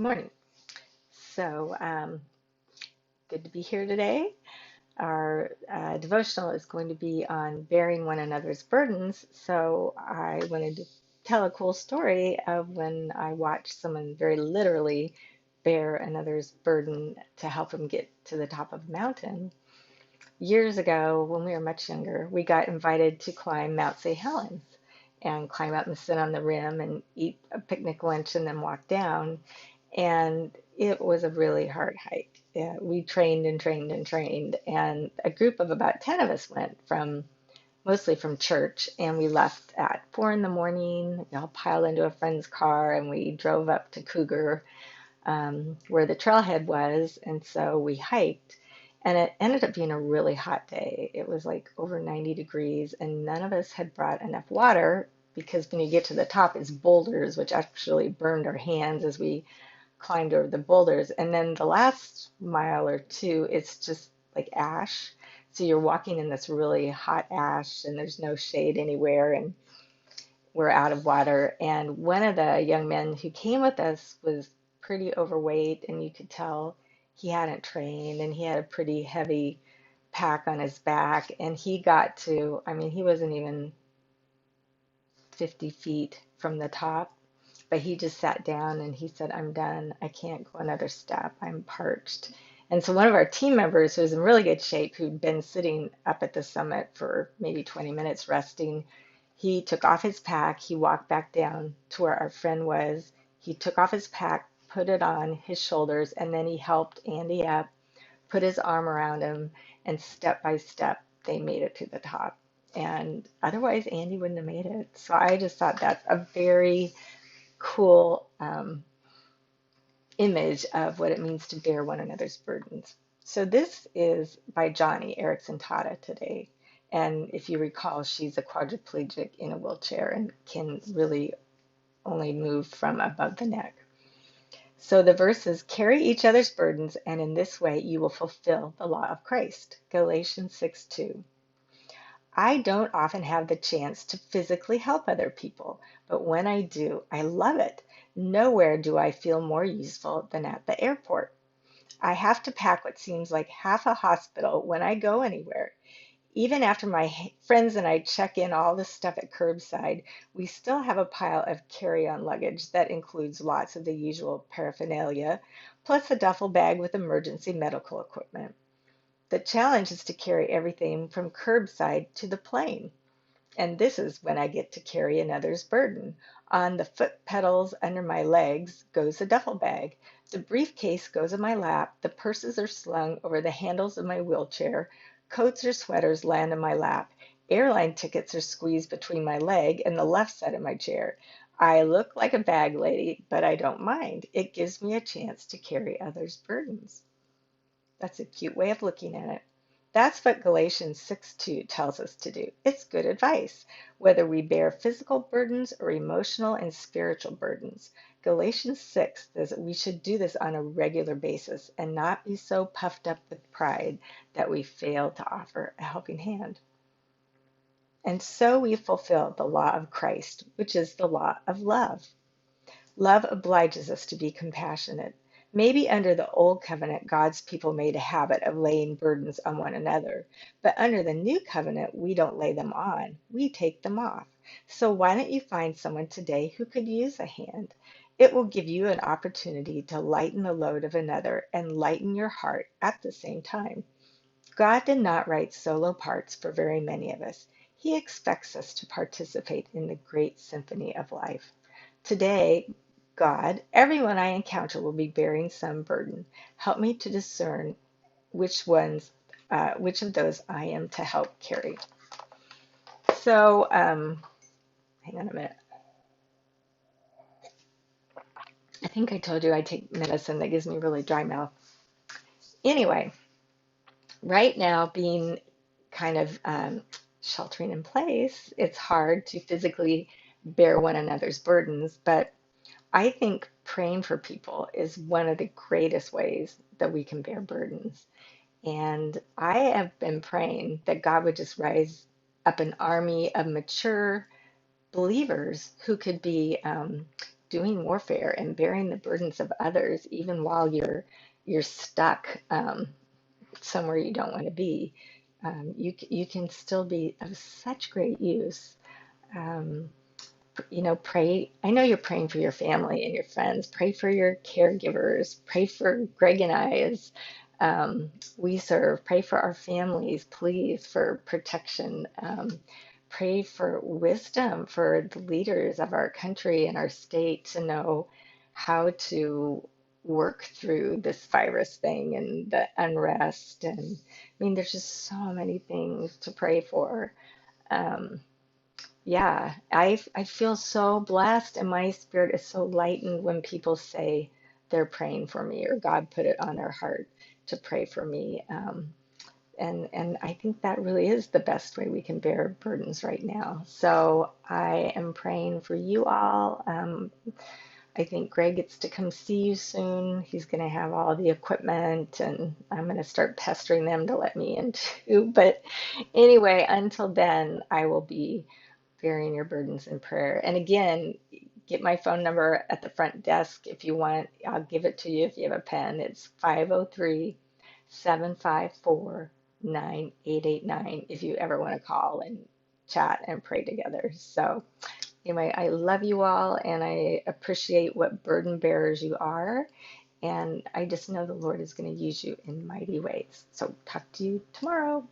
Good morning. So, good to be here today. Our devotional is going to be on bearing one another's burdens. So, I wanted to tell a cool story of when I watched someone very literally bear another's burden to help him get to the top of a mountain. Years ago, when we were much younger, we got invited to climb Mount St. Helens and climb up and sit on the rim and eat a picnic lunch and then walk down. And it was a really hard hike. Yeah, we trained and trained and trained, and a group of about 10 of us went from mostly from church, and we left at 4 in the morning. We all piled into a friend's car, and we drove up to Cougar, where the trailhead was, and so we hiked. And it ended up being a really hot day. It was like over 90 degrees, and none of us had brought enough water because when you get to the top, it's boulders, which actually burned our hands as we climbed over the boulders. And then the last mile or two, it's just like ash. So you're walking in this really hot ash, and there's no shade anywhere, and we're out of water. And one of the young men who came with us was pretty overweight, and you could tell he hadn't trained, and he had a pretty heavy pack on his back. And he got to, I mean, he wasn't even 50 feet from the top, but he just sat down and he said, I'm done. I can't go another step. I'm parched. And so one of our team members who was in really good shape, who'd been sitting up at the summit for maybe 20 minutes resting, he took off his pack. He walked back down to where our friend was. He took off his pack, put it on his shoulders, and then he helped Andy up, put his arm around him, and step by step, they made it to the top. And otherwise, Andy wouldn't have made it. So I just thought that's a very cool image of what it means to bear one another's burdens. So this is by Johnny Erickson Tata today. And if you recall, she's a quadriplegic in a wheelchair and can really only move from above the neck. So the verse is, carry each other's burdens, and in this way you will fulfill the law of Christ. Galatians 6:2. I don't often have the chance to physically help other people, but when I do, I love it. Nowhere do I feel more useful than at the airport. I have to pack what seems like half a hospital when I go anywhere. Even after my friends and I check in all the stuff at curbside, we still have a pile of carry-on luggage that includes lots of the usual paraphernalia, plus a duffel bag with emergency medical equipment. The challenge is to carry everything from curbside to the plane. And this is when I get to carry another's burden. On the foot pedals under my legs goes the duffel bag. The briefcase goes in my lap. The purses are slung over the handles of my wheelchair. Coats or sweaters land in my lap. Airline tickets are squeezed between my leg and the left side of my chair. I look like a bag lady, but I don't mind. It gives me a chance to carry others' burdens. That's a cute way of looking at it. That's what Galatians 6:2 tells us to do. It's good advice, whether we bear physical burdens or emotional and spiritual burdens. Galatians 6 says that we should do this on a regular basis and not be so puffed up with pride that we fail to offer a helping hand. And so we fulfill the law of Christ, which is the law of love. Love obliges us to be compassionate. Maybe under the old covenant, God's people made a habit of laying burdens on one another. But under the new covenant, we don't lay them on, we take them off. So why don't you find someone today who could use a hand? It will give you an opportunity to lighten the load of another and lighten your heart at the same time. God did not write solo parts for very many of us. He expects us to participate in the great symphony of life. Today, God, everyone I encounter will be bearing some burden. Help me to discern which of those I am to help carry. So, hang on a minute. I think I told you I take medicine that gives me really dry mouth. Anyway, right now, being kind of sheltering in place, it's hard to physically bear one another's burdens, but I think praying for people is one of the greatest ways that we can bear burdens. And I have been praying that God would just rise up an army of mature believers who could be doing warfare and bearing the burdens of others, even while you're stuck somewhere you don't want to be. You can still be of such great use. Um, pray. I know you're praying for your family and your friends. Pray for your caregivers. Pray for Greg and I as we serve. Pray for our families, please, for protection. Pray for wisdom for the leaders of our country and our state to know how to work through this virus thing and the unrest. And I mean, there's just so many things to pray for. Um, yeah, I feel so blessed, and my spirit is so lightened when people say they're praying for me or God put it on their heart to pray for me. And I think that really is the best way we can bear burdens right now. So I am praying for you all. I think Greg gets to come see you soon. He's going to have all the equipment, and I'm going to start pestering them to let me in too. But anyway, until then, I will be bearing your burdens in prayer. And again, get my phone number at the front desk if you want. I'll give it to you if you have a pen. It's 503-754-9889 if you ever want to call and chat and pray together. So anyway, I love you all and I appreciate what burden bearers you are. And I just know the Lord is going to use you in mighty ways. So talk to you tomorrow.